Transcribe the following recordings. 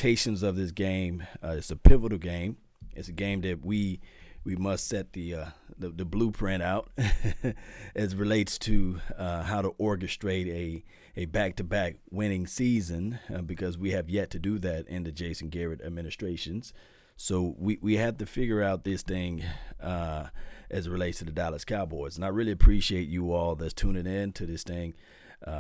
expectations of this game. It's a pivotal game. It's a game that we must set the blueprint out as relates to how to orchestrate a back-to-back winning season because we have yet to do that in the Jason Garrett administrations. So we have to figure out this thing as it relates to the Dallas Cowboys. And I really appreciate you all that's tuning in to this thing.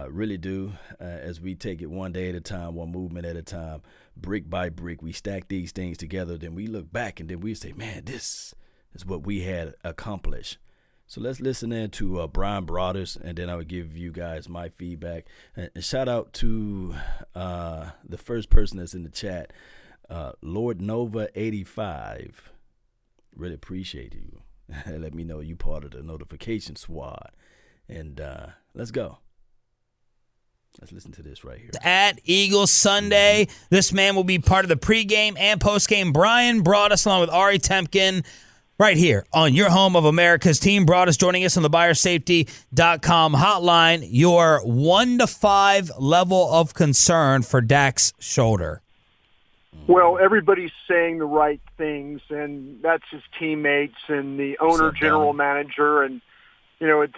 Really do. As we take it one day at a time, one movement at a time, brick by brick, we stack these things together. Then we look back and then we say, man, this is what we had accomplished. So let's listen in to Brian Broadus, and then I will give you guys my feedback. And shout out to the first person that's in the chat, Lord Nova 85. Really appreciate you. Let me know you part of the notification squad. And let's go. Let's listen to this right here. At Eagles Sunday, this man will be part of the pregame and postgame. Brian Broadus along with Ari Temkin right here on your home of America's team. Broadus joining us on the buyersafety.com hotline. Your 1 to 5 level of concern for Dak's shoulder. Well, everybody's saying the right things, and that's his teammates and the owner, general manager, and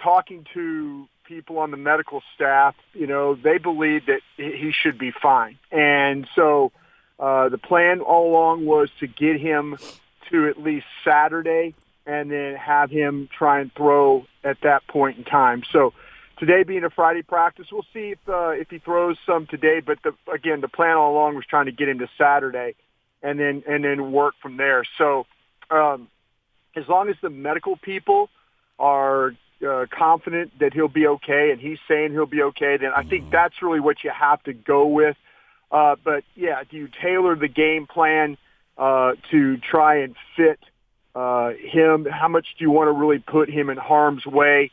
talking to people on the medical staff, they believe that he should be fine. And so the plan all along was to get him to at least Saturday and then have him try and throw at that point in time. So today being a Friday practice, we'll see if he throws some today. But again, the plan all along was trying to get him to Saturday and then work from there. So as long as the medical people are confident that he'll be okay and he's saying he'll be okay, then I think that's really what you have to go with. But, yeah, do you tailor the game plan to try and fit him? How much do you want to really put him in harm's way?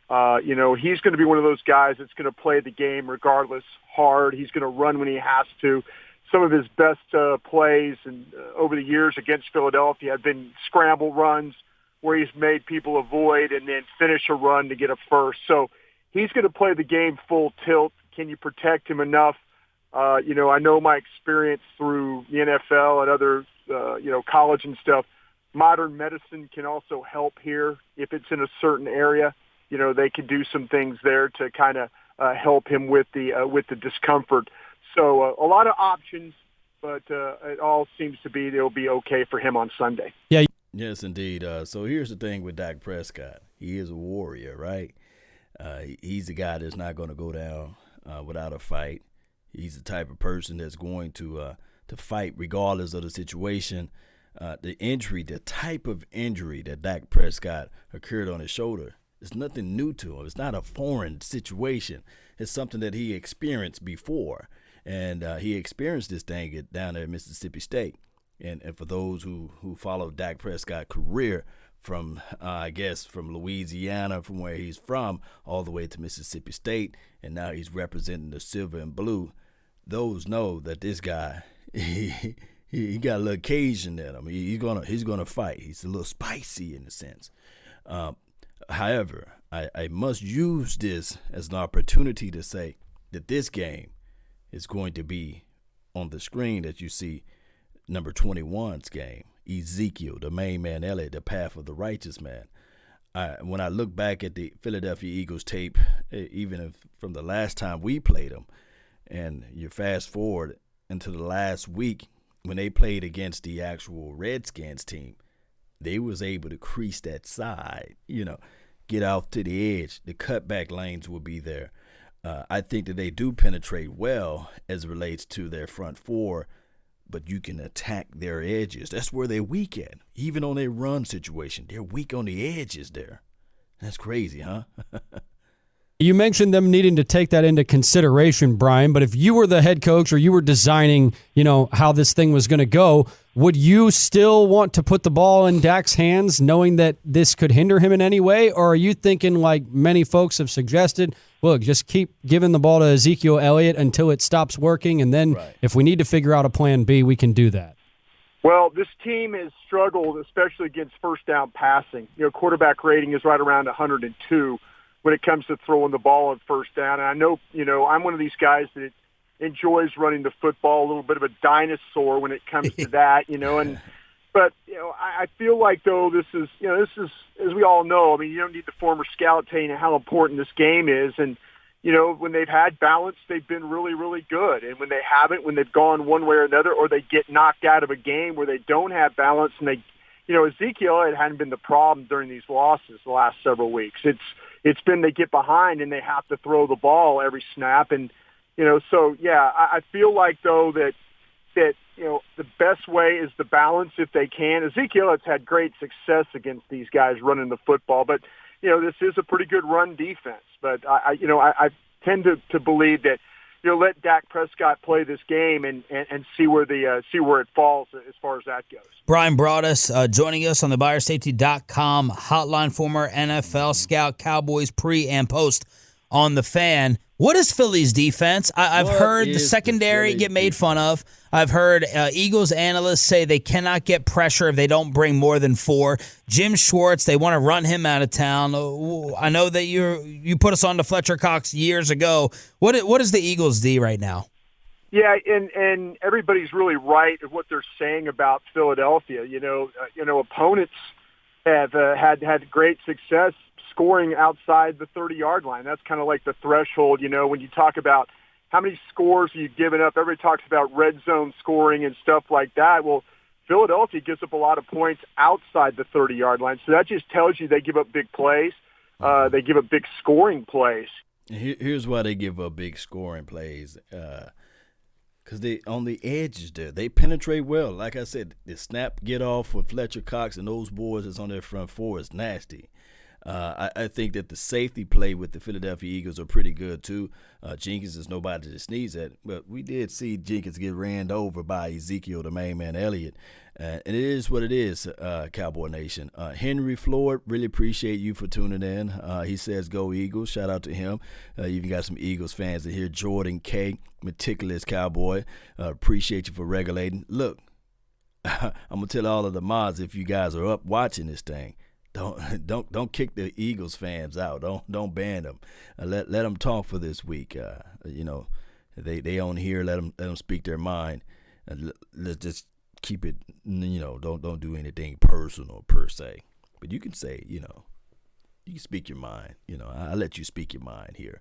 He's going to be one of those guys that's going to play the game regardless hard. He's going to run when he has to. Some of his best plays and over the years against Philadelphia have been scramble runs where he's made people avoid and then finish a run to get a first. So he's going to play the game full tilt. Can you protect him enough? I know my experience through the NFL and other, college and stuff. Modern medicine can also help here if it's in a certain area. They can do some things there to kind of help him with the discomfort. So a lot of options, but it all seems to be they'll be okay for him on Sunday. Yeah. Yes, indeed. So here's the thing with Dak Prescott. He is a warrior, right? He's the guy that's not going to go down without a fight. He's the type of person that's going to fight regardless of the situation. The type of injury that Dak Prescott occurred on his shoulder is nothing new to him. It's not a foreign situation. It's something that he experienced before. And he experienced this thing down there at Mississippi State. And for those who follow Dak Prescott's career from Louisiana, from where he's from, all the way to Mississippi State, and now he's representing the silver and blue, those know that this guy, he got a little Cajun in him. He's gonna fight. He's a little spicy in a sense. However, I must use this as an opportunity to say that this game is going to be on the screen that you see. Number 21's game, Ezekiel, the main man, Elliott, the path of the righteous man. When I look back at the Philadelphia Eagles tape, even from the last time we played them, and you fast forward into the last week when they played against the actual Redskins team, they was able to crease that side, get off to the edge. The cutback lanes will be there. I think that they do penetrate well as it relates to their front four, but you can attack their edges. That's where they're weak at. Even on their run situation, they're weak on the edges there. That's crazy, huh? You mentioned them needing to take that into consideration, Brian, but if you were the head coach or you were designing, how this thing was going to go, would you still want to put the ball in Dak's hands knowing that this could hinder him in any way? Or are you thinking, like many folks have suggested, look, just keep giving the ball to Ezekiel Elliott until it stops working, and then if we need to figure out a plan B, we can do that? Well, this team has struggled, especially against first down passing. Quarterback rating is right around 102 when it comes to throwing the ball on first down. And I know, I'm one of these guys that enjoys running the football, a little bit of a dinosaur when it comes to that, But, I feel like, though, this is, as we all know, I mean, you don't need the former scout telling you how important this game is. And, when they've had balance, they've been really, really good. And when they haven't, when they've gone one way or another, or they get knocked out of a game where they don't have balance, and they, Ezekiel, it hadn't been the problem during these losses the last several weeks. It's been they get behind and they have to throw the ball every snap. And, I feel like, though, that the best way is the balance if they can. Ezekiel has had great success against these guys running the football, but this is a pretty good run defense. But I tend to believe that let Dak Prescott play this game and see where it falls as far as that goes. Brian Broaddus joining us on the BuyerSafety.com hotline, former NFL scout, Cowboys pre and post on the Fan. What is Philly's defense? I've heard the secondary get made fun of. I've heard Eagles analysts say they cannot get pressure if they don't bring more than 4. Jim Schwartz, they want to run him out of town. I know that you put us on to Fletcher Cox years ago. What is the Eagles' D right now? Yeah, and everybody's really right at what they're saying about Philadelphia. Opponents have had great success scoring outside the 30-yard line. That's kind of like the threshold, when you talk about how many scores you've given up. Everybody talks about red zone scoring and stuff like that. Well, Philadelphia gives up a lot of points outside the 30-yard line. So that just tells you they give up big plays. They give up big scoring plays. Here's why they give up big scoring plays. Because they on the edges there. They penetrate well. Like I said, the snap get off for Fletcher Cox and those boys that's on their front four is nasty. I think that the safety play with the Philadelphia Eagles are pretty good, too. Jenkins is nobody to sneeze at, but we did see Jenkins get ran over by Ezekiel, the main man, Elliott. And it is what it is, Cowboy Nation. Henry Floyd, really appreciate you for tuning in. He says, go Eagles. Shout out to him. You even got some Eagles fans in here. Jordan K., meticulous Cowboy. Appreciate you for regulating. Look, I'm going to tell all of the mods, if you guys are up watching this thing, Don't kick the Eagles fans out. Don't ban them. Let them talk for this week. They on here. Let them speak their mind. Let's just keep it. Don't do anything personal per se. But you can say, you can speak your mind. I let you speak your mind here.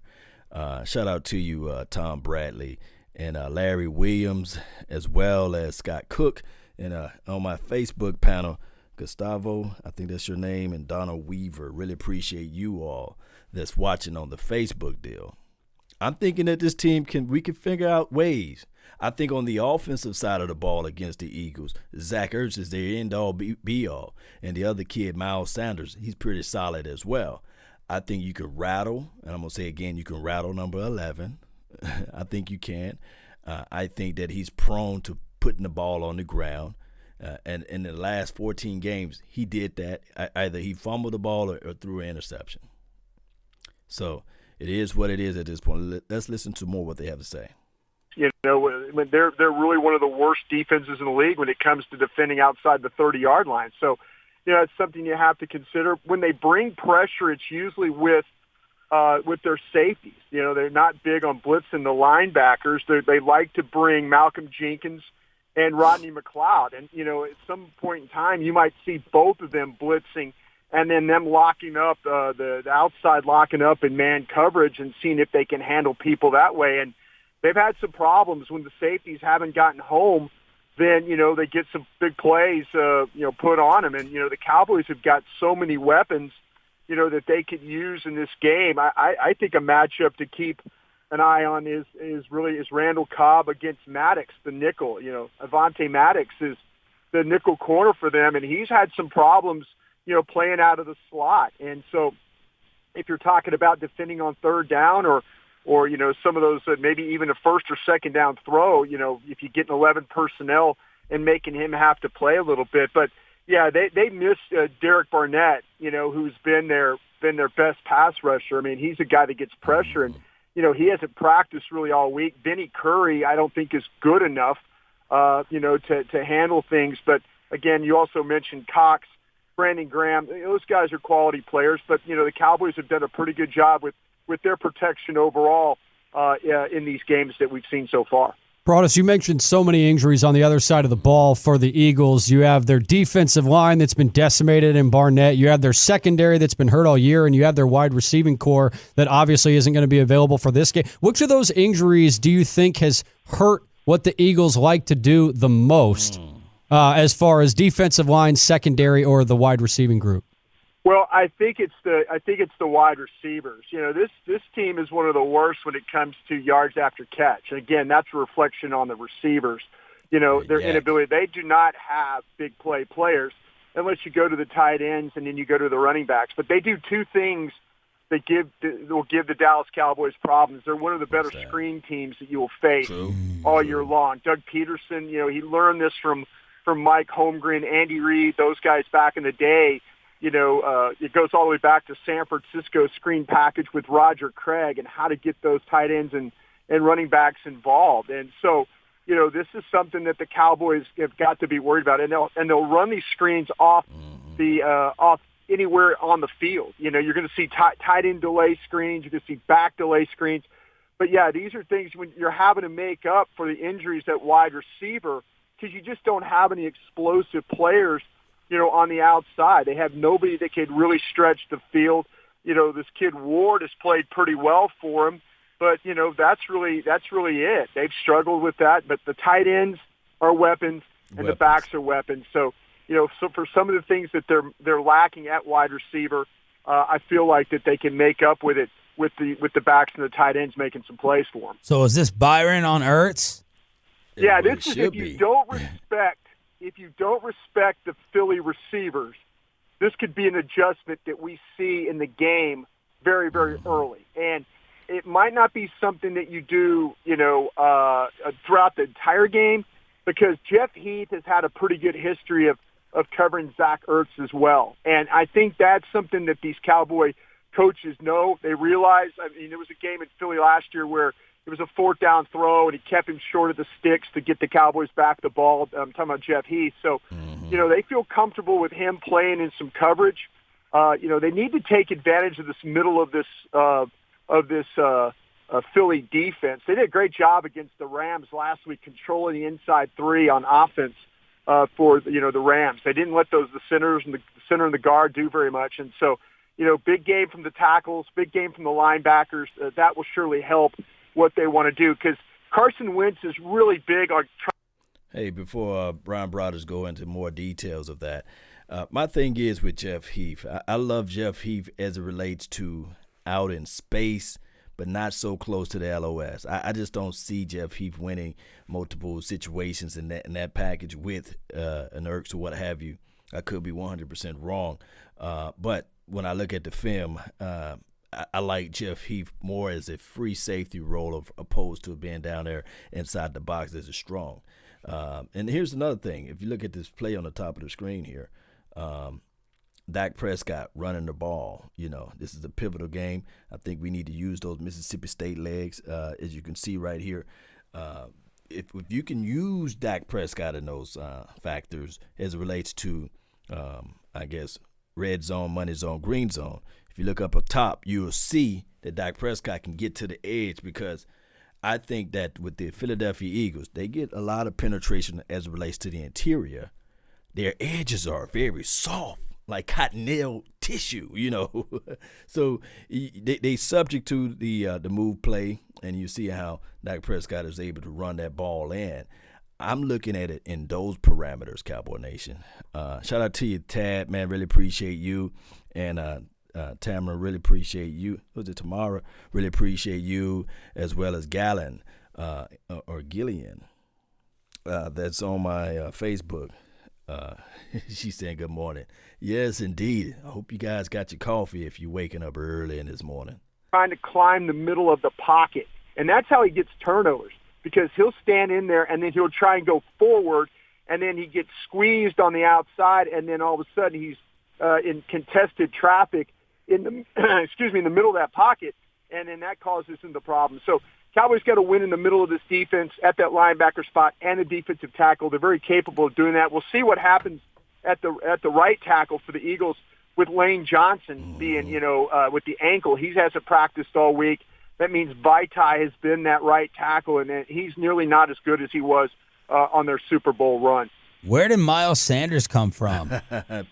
Shout out to you, Tom Bradley and Larry Williams, as well as Scott Cook, and on my Facebook panel. Gustavo, I think that's your name, and Donna Weaver. Really appreciate you all that's watching on the Facebook deal. I'm thinking that this team we can figure out ways. I think on the offensive side of the ball against the Eagles, Zach Ertz is their end-all, be-all. And the other kid, Miles Sanders, he's pretty solid as well. I think you can rattle, and I'm going to say again, you can rattle number 11. I think you can. I think that he's prone to putting the ball on the ground. And in the last 14 games, he did that. Either he fumbled the ball or threw an interception. So it is what it is at this point. Let's listen to more what they have to say. They're really one of the worst defenses in the league when it comes to defending outside the 30-yard line. So, it's something you have to consider. When they bring pressure, it's usually with their safeties. They're not big on blitzing the linebackers. They like to bring Malcolm Jenkins and Rodney McLeod. And, at some point in time, you might see both of them blitzing and then them locking up, the outside locking up in man coverage and seeing if they can handle people that way. And they've had some problems when the safeties haven't gotten home. Then, they get some big plays, put on them. And, the Cowboys have got so many weapons, that they could use in this game. I think a matchup to keep an eye on is Randall Cobb against Maddox, the nickel. Avonte Maddox is the nickel corner for them, and he's had some problems, playing out of the slot. And so if you're talking about defending on third down or some of those, maybe even a first or second down throw, if you get an 11 personnel and making him have to play a little bit. But, yeah, they miss Derek Barnett, who's been their best pass rusher. I mean, he's a guy that gets pressure, and he hasn't practiced really all week. Vinny Curry, I don't think is good enough, to handle things. But again, you also mentioned Cox, Brandon Graham. Those guys are quality players. But the Cowboys have done a pretty good job with their protection overall. in these games that we've seen so far. Broadus, you mentioned so many injuries on the other side of the ball for the Eagles. You have their defensive line that's been decimated in Barnett. You have their secondary that's been hurt all year, and you have their wide receiving core that obviously isn't going to be available for this game. Which of those injuries do you think has hurt what the Eagles like to do the most as far as defensive line, secondary, or the wide receiving group? Well, I think it's the wide receivers. You know, this team is one of the worst when it comes to yards after catch. And again, that's a reflection on the receivers. You know, their inability. They do not have big play players unless you go to the tight ends and then you go to the running backs. But they do two things that will give the Dallas Cowboys problems. They're one of the better screen teams that you will face all year long. Doug Peterson, you know, he learned this from Mike Holmgren, Andy Reid, those guys back in the day. You know, it goes all the way back to San Francisco screen package with Roger Craig and how to get those tight ends and running backs involved. And so, you know, this is something that the Cowboys have got to be worried about. And they'll run these screens off off anywhere on the field. You know, you're going to see tight end delay screens. You're going to see back delay screens. But, yeah, these are things when you're having to make up for the injuries at wide receiver because you just don't have any explosive players, you know, on the outside. They have nobody that could really stretch the field. You know, this kid Ward has played pretty well for him, but, you know, that's really it. They've struggled with that, but the tight ends are weapons and the backs are weapons. So, you know, so for some of the things that they're lacking at wide receiver, I feel like that they can make up with it with the backs and the tight ends making some plays for them. So is this Byron on Ertz? Yeah, this is if you don't respect the Philly receivers, this could be an adjustment that we see in the game very, very early. And it might not be something that you do, you know, throughout the entire game because Jeff Heath has had a pretty good history of covering Zach Ertz as well. And I think that's something that these Cowboy coaches know. They realize, I mean, there was a game in Philly last year where it was a fourth down throw, and he kept him short of the sticks to get the Cowboys back the ball. I'm talking about Jeff Heath. So, you know, they feel comfortable with him playing in some coverage. You know, they need to take advantage of this middle of this Philly defense. They did a great job against the Rams last week, controlling the inside three on offense for the Rams. They didn't let the center and the guard do very much, and so, you know, big game from the tackles, big game from the linebackers. That will surely help what they want to do because Carson Wentz is really big on Hey, before Brian Broadus go into more details of that, my thing is with Jeff Heath. I love Jeff Heath as it relates to out in space, but not so close to the LOS. I just don't see Jeff Heath winning multiple situations in that package with an Ertz or what have you. I could be 100% wrong, but when I look at the film, I like Jeff Heath more as a free safety role of opposed to being down there inside the box as a strong. And here's another thing. If you look at this play on the top of the screen here, Dak Prescott running the ball. You know, this is a pivotal game. I think we need to use those Mississippi State legs, as you can see right here. If you can use Dak Prescott in those factors as it relates to, I guess, red zone, money zone, green zone, if you look up top, you'll see that Dak Prescott can get to the edge because I think that with the Philadelphia Eagles, they get a lot of penetration as it relates to the interior. Their edges are very soft, like cottonelle tissue, you know. So they subject to the move play, and you see how Dak Prescott is able to run that ball in. I'm looking at it in those parameters, Cowboy Nation. Shout out to you, Tad, man. Really appreciate you. And Tamara, really appreciate you. Was it Tamara? Really appreciate you, as well as Gallon or Gillian. That's on my Facebook. She's saying good morning. Yes, indeed. I hope you guys got your coffee if you're waking up early in this morning. Trying to climb the middle of the pocket, and that's how he gets turnovers because he'll stand in there and then he'll try and go forward, and then he gets squeezed on the outside, and then all of a sudden he's in contested traffic in the in the middle of that pocket, and then that causes him the problem. So Cowboys got to win in the middle of this defense at that linebacker spot and the defensive tackle. They're very capable of doing that. We'll see what happens at the right tackle for the Eagles with Lane Johnson being, with the ankle. He hasn't practiced all week. that means Vaitai has been that right tackle, and he's nearly not as good as he was on their Super Bowl run. Where did Miles Sanders come from?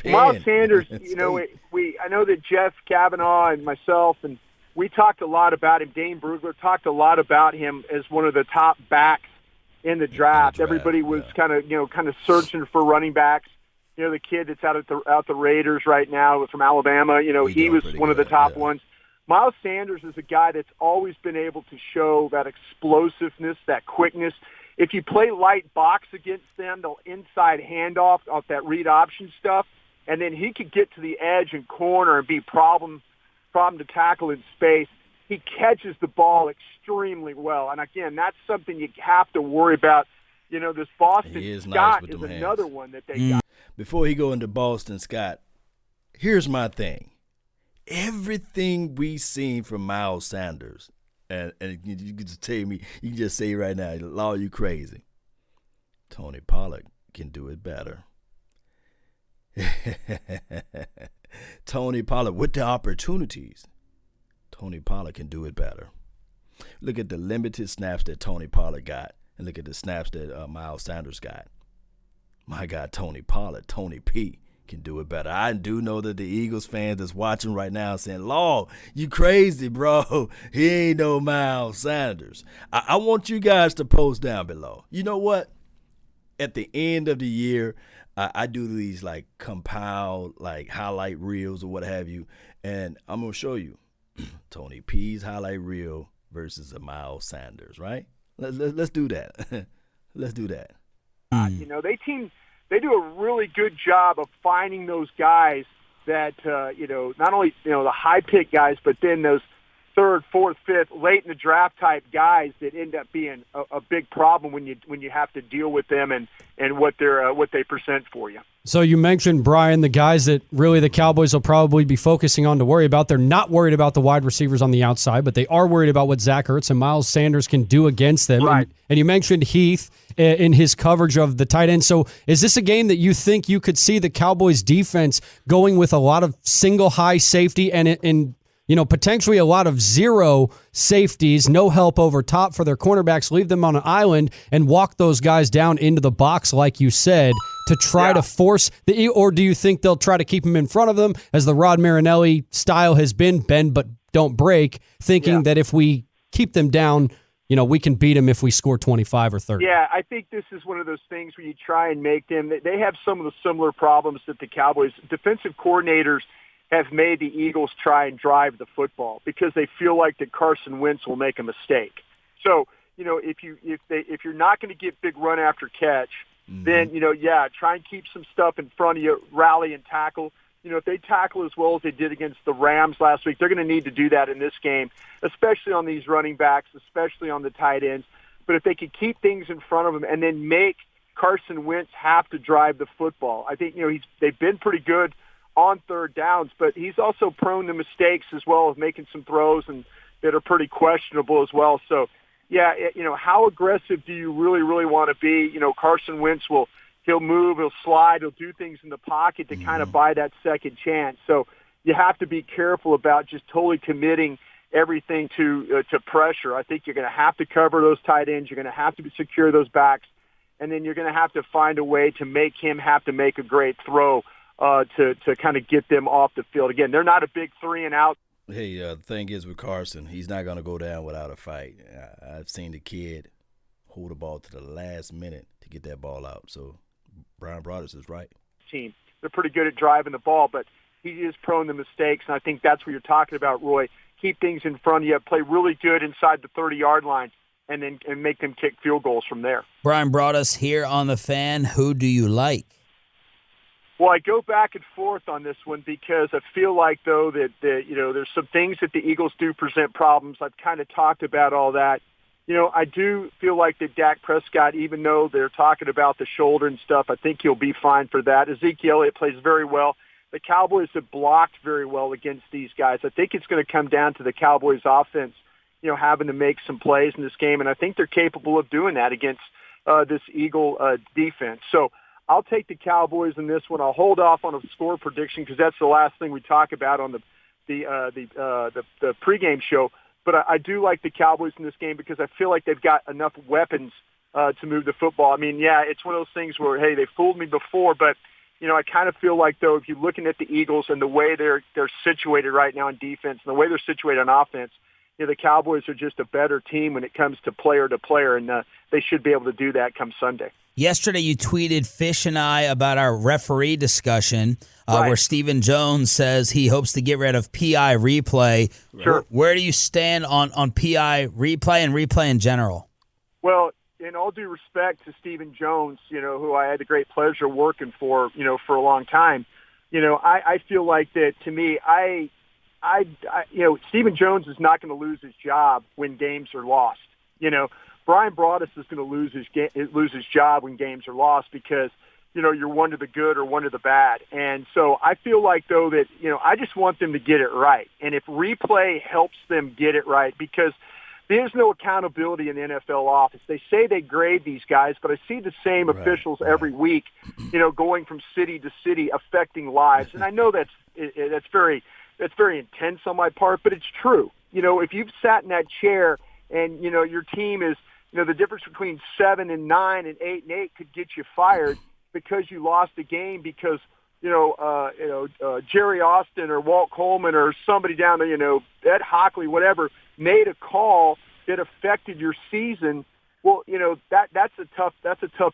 Miles Sanders, I know that Jeff Kavanaugh and myself, and we talked a lot about him. Dane Brugler talked a lot about him as one of the top backs in the draft. Everybody was kind of searching for running backs. The kid that's out the Raiders right now from Alabama, he was one of the top ones. Miles Sanders is a guy that's always been able to show that explosiveness, that quickness. If you play light box against them, they'll inside handoff off that read option stuff, and then he could get to the edge and corner and be problem to tackle in space. He catches the ball extremely well, and again, that's something you have to worry about. This Boston Scott is another one that they got. Before he go into Boston Scott, here's my thing. Everything we've seen from Miles Sanders, and you can just tell me, you can just say right now, Law, you crazy. Tony Pollard can do it better. Tony Pollard, with the opportunities, Tony Pollard can do it better. Look at the limited snaps that Tony Pollard got, and look at the snaps that Miles Sanders got. My God, Tony Pollard, Tony P, can do it better. I do know that the Eagles fans that's watching right now saying, Law, you crazy, bro. He ain't no Miles Sanders. I want you guys to post down below. You know what? At the end of the year, I do these like compiled, like highlight reels or what have you, and I'm going to show you Tony P's highlight reel versus a Miles Sanders, right? Let's do that. Let's do that. They do a really good job of finding those guys that, not only, the high pick guys, but then those third, fourth, fifth, late in the draft type guys that end up being a big problem when you have to deal with them and what they present for you. So you mentioned, Brian, the guys that really the Cowboys will probably be focusing on to worry about. They're not worried about the wide receivers on the outside, but they are worried about what Zach Ertz and Miles Sanders can do against them. Right. And you mentioned Heath in his coverage of the tight end. So is this a game that you think you could see the Cowboys defense going with a lot of single high safety and potentially a lot of zero safeties, no help over top for their cornerbacks, leave them on an island and walk those guys down into the box, like you said, to try to force or do you think they'll try to keep them in front of them as the Rod Marinelli style has been, bend but don't break, thinking that if we keep them down, we can beat them if we score 25 or 30. Yeah, I think this is one of those things where you try and make them. They have some of the similar problems that the Cowboys defensive coordinators have made the Eagles try and drive the football because they feel like that Carson Wentz will make a mistake. So, if you're not going to get big run after catch, then try and keep some stuff in front of you, rally and tackle. If they tackle as well as they did against the Rams last week, they're going to need to do that in this game, especially on these running backs, especially on the tight ends. But if they could keep things in front of them and then make Carson Wentz have to drive the football, I think they've been pretty good on third downs, but he's also prone to mistakes as well as making some throws and that are pretty questionable as well. So, how aggressive do you really, really want to be? Carson Wentz he'll move, he'll slide, he'll do things in the pocket to kind of buy that second chance. So you have to be careful about just totally committing everything to pressure. I think you're going to have to cover those tight ends. You're going to have to secure those backs, and then you're going to have to find a way to make him have to make a great throw to kind of get them off the field. Again, they're not a big 3-and-out. Hey, the thing is with Carson, he's not going to go down without a fight. I've seen the kid hold the ball to the last minute to get that ball out. So Brian Broaddus is right. Team, they're pretty good at driving the ball, but he is prone to mistakes, and I think that's what you're talking about, Roy. Keep things in front of you, play really good inside the 30-yard line, and make them kick field goals from there. Brian Broaddus here on The Fan. Who do you like? Well, I go back and forth on this one because I feel like, though, that there's some things that the Eagles do present problems. I've kind of talked about all that. I do feel like that Dak Prescott, even though they're talking about the shoulder and stuff, I think he'll be fine for that. Ezekiel Elliott plays very well. The Cowboys have blocked very well against these guys. I think it's going to come down to the Cowboys' offense, having to make some plays in this game, and I think they're capable of doing that against this Eagle defense. So I'll take the Cowboys in this one. I'll hold off on a score prediction because that's the last thing we talk about on the pregame show. But I do like the Cowboys in this game because I feel like they've got enough weapons to move the football. I mean, yeah, it's one of those things where, hey, they fooled me before, but I kind of feel like, though, if you're looking at the Eagles and the way they're situated right now in defense and the way they're situated on offense, the Cowboys are just a better team when it comes to player, and they should be able to do that come Sunday. Yesterday, you tweeted Fish and I about our referee discussion, right, where Stephen Jones says he hopes to get rid of PI replay. Sure. Where do you stand on PI replay and replay in general? Well, in all due respect to Stephen Jones, who I had the great pleasure working for, for a long time, I feel like that, to me, Stephen Jones is not going to lose his job when games are lost. Brian Broaddus is going to lose his job when games are lost because, you're one to the good or one to the bad. And so I feel like, though, that, I just want them to get it right. And if replay helps them get it right, because there's no accountability in the NFL office. They say they grade these guys, but I see the same officials every week, going from city to city, affecting lives. And I know that's very intense on my part, but it's true. If you've sat in that chair and, your team is, the difference between 7-9 and 8-8 could get you fired because you lost a game because, Jerry Austin or Walt Coleman or somebody down there, Ed Hockley, whatever, made a call that affected your season. Well, that's a tough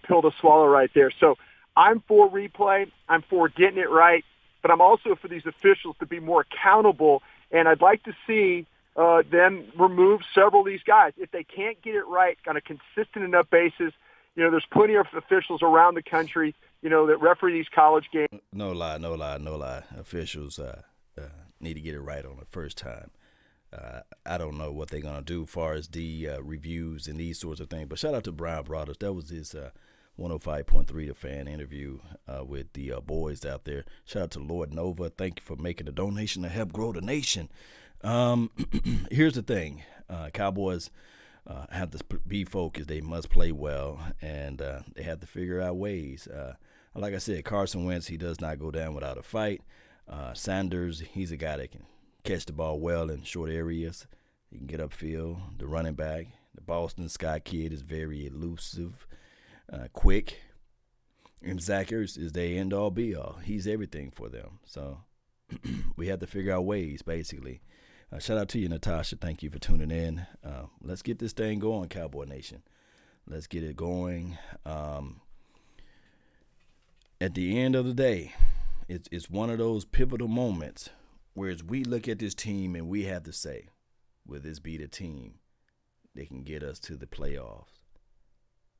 pill to swallow right there. So I'm for replay. I'm for getting it right. But I'm also for these officials to be more accountable, and I'd like to see them remove several of these guys. If they can't get it right on a consistent enough basis, there's plenty of officials around the country, that referee these college games. No lie. Officials need to get it right on the first time. I don't know what they're going to do as far as the reviews and these sorts of things. But shout out to Brian Broaddus. That was his 105.3 The Fan interview with the boys out there. Shout out to Lord Nova. Thank you for making a donation to help grow the nation. Here's the thing. Cowboys have to be focused. They must play well, and they have to figure out ways. Like I said, Carson Wentz, he does not go down without a fight. Sanders, he's a guy that can catch the ball well in short areas. He can get upfield. The running back, the Boston Scott kid, is very elusive, quick. And Zach Ertz is their end-all, be-all. He's everything for them. So we have to figure out ways, basically. Shout out to you, Natasha. Thank you for tuning in. Let's get this thing going, Cowboy Nation. Let's get it going. At the end of the day, it's one of those pivotal moments where we look at this team and we have to say, will this be the team that can get us to the playoffs?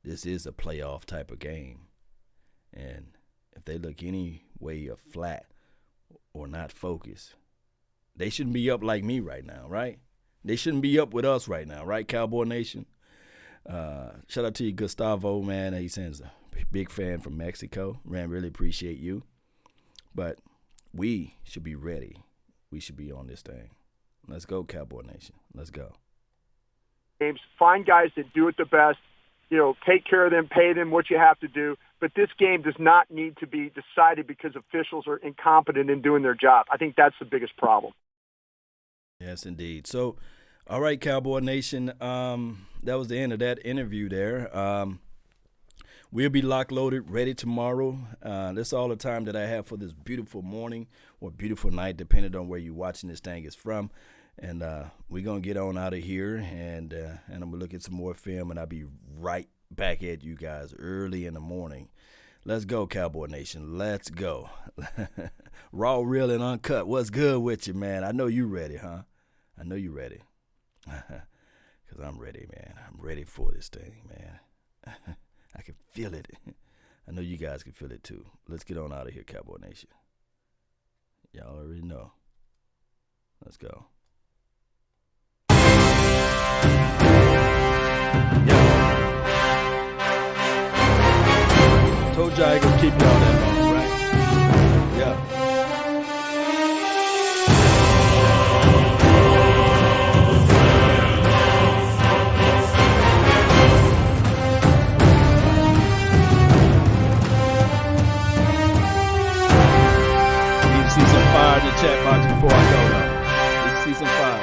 This is a playoff type of game. And if they look any way of flat or not focused, they shouldn't be up like me right now, right? They shouldn't be up with us right now, right, Cowboy Nation? Shout out to you, Gustavo, man. He sends a big fan from Mexico. Man, really appreciate you. But we should be ready. We should be on this thing. Let's go, Cowboy Nation. Let's go. Games. Find guys that do it the best. Take care of them, pay them what you have to do. But this game does not need to be decided because officials are incompetent in doing their job. I think that's the biggest problem. Yes, indeed. So, all right, Cowboy Nation, that was the end of that interview there. We'll be locked, loaded, ready tomorrow. That's all the time that I have for this beautiful morning or beautiful night, depending on where you're watching this thing is from. And we're going to get on out of here, and I'm going to look at some more film, and I'll be right back at you guys early in the morning. Let's go, Cowboy Nation. Let's go. Raw, real, and uncut. What's good with you, man? I know you ready, huh? I know you ready. Because I'm ready, man. I'm ready for this thing, man. I can feel it. I know you guys can feel it, too. Let's get on out of here, Cowboy Nation. Y'all already know. Let's go. Told y'all I ain't gonna keep y'all that long, right? Yeah. Need to see some fire in the chat box before I go. Need to see some fire.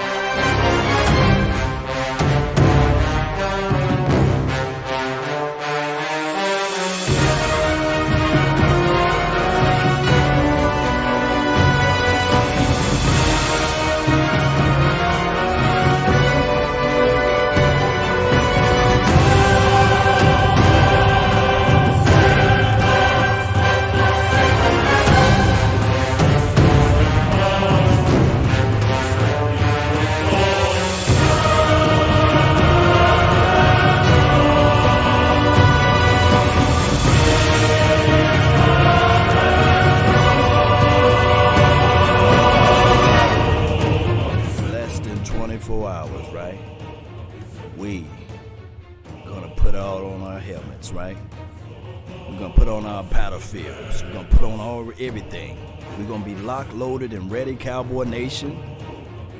battlefields. We're going to put on everything. We're going to be locked, loaded, and ready, Cowboy Nation.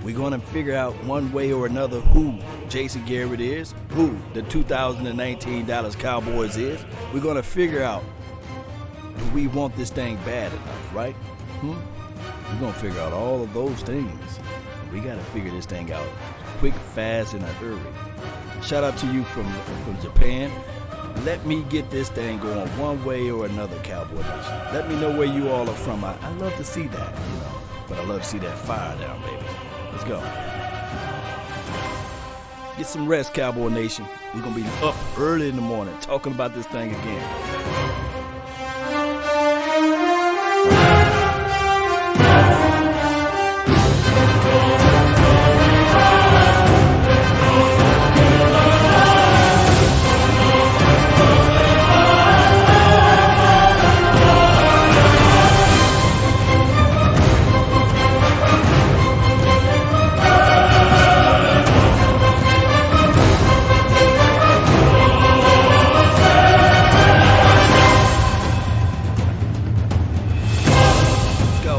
We're going to figure out one way or another who Jason Garrett is, who the 2019 Dallas Cowboys is. We're going to figure out, do we want this thing bad enough, right? We're going to figure out all of those things. We got to figure this thing out quick, fast, in a hurry. Shout out to you from Japan. Let me get this thing going one way or another, Cowboy Nation. Let me know where you all are from. I love to see that, but I love to see that fire down, baby. Let's go. Get some rest, Cowboy Nation. We're going to be up early in the morning talking about this thing again.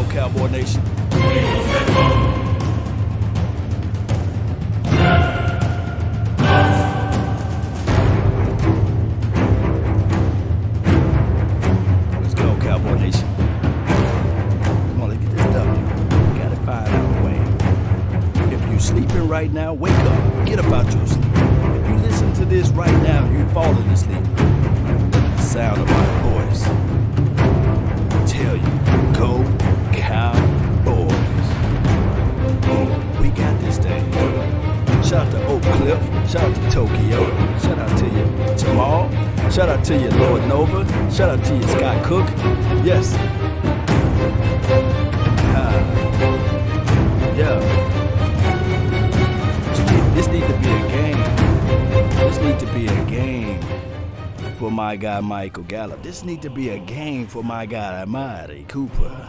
Cowboy Nation. Let's go, Cowboy Nation. Come on, let's get this W. Gotta find out a way. If you're sleeping right now, wake up. Get up out your sleep. If you listen to this right now, you're falling asleep. The sound of my voice. I tell you, go Cowboys. We got this thing. Shout out to Oak Cliff. Shout out to Tokyo. Shout out to you, Jamal. Shout out to you, Lord Nova. Shout out to you, Scott Cook. Yes. Yeah. This need to be a game. This need to be a game for my guy Michael Gallup. This need to be a game for my guy Amari Cooper.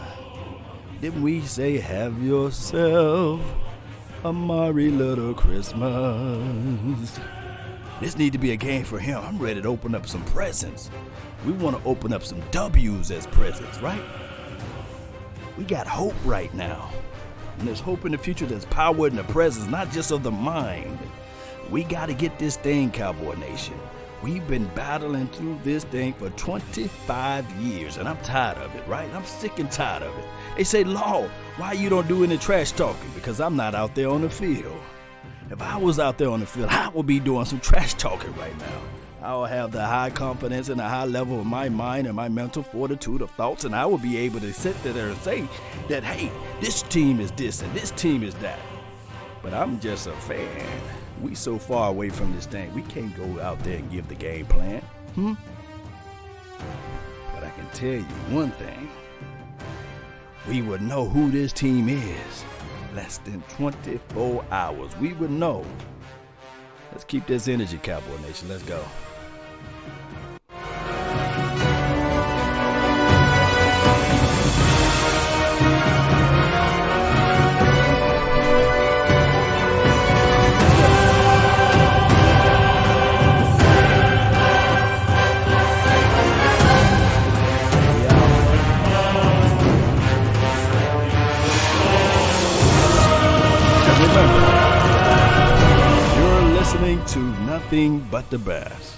Didn't we say have yourself a merry little Christmas? This need to be a game for him. I'm ready to open up some presents. We want to open up some W's as presents, right? We got hope right now. And there's hope in the future. There's power in the presence, not just of the mind. We got to get this thing, Cowboy Nation. We've been battling through this thing for 25 years, and I'm tired of it, right? I'm sick and tired of it. They say, Law, why you don't do any trash talking? Because I'm not out there on the field. If I was out there on the field, I would be doing some trash talking right now. I'll have the high confidence and the high level of my mind and my mental fortitude of thoughts, and I will be able to sit there and say that, hey, this team is this and this team is that. But I'm just a fan. We so far away from this thing, we can't go out there and give the game plan. But I can tell you one thing. We would know who this team is less than 24 hours. We would know. Let's keep this energy, Cowboy Nation. Let's go. Remember, you're listening to nothing but the best.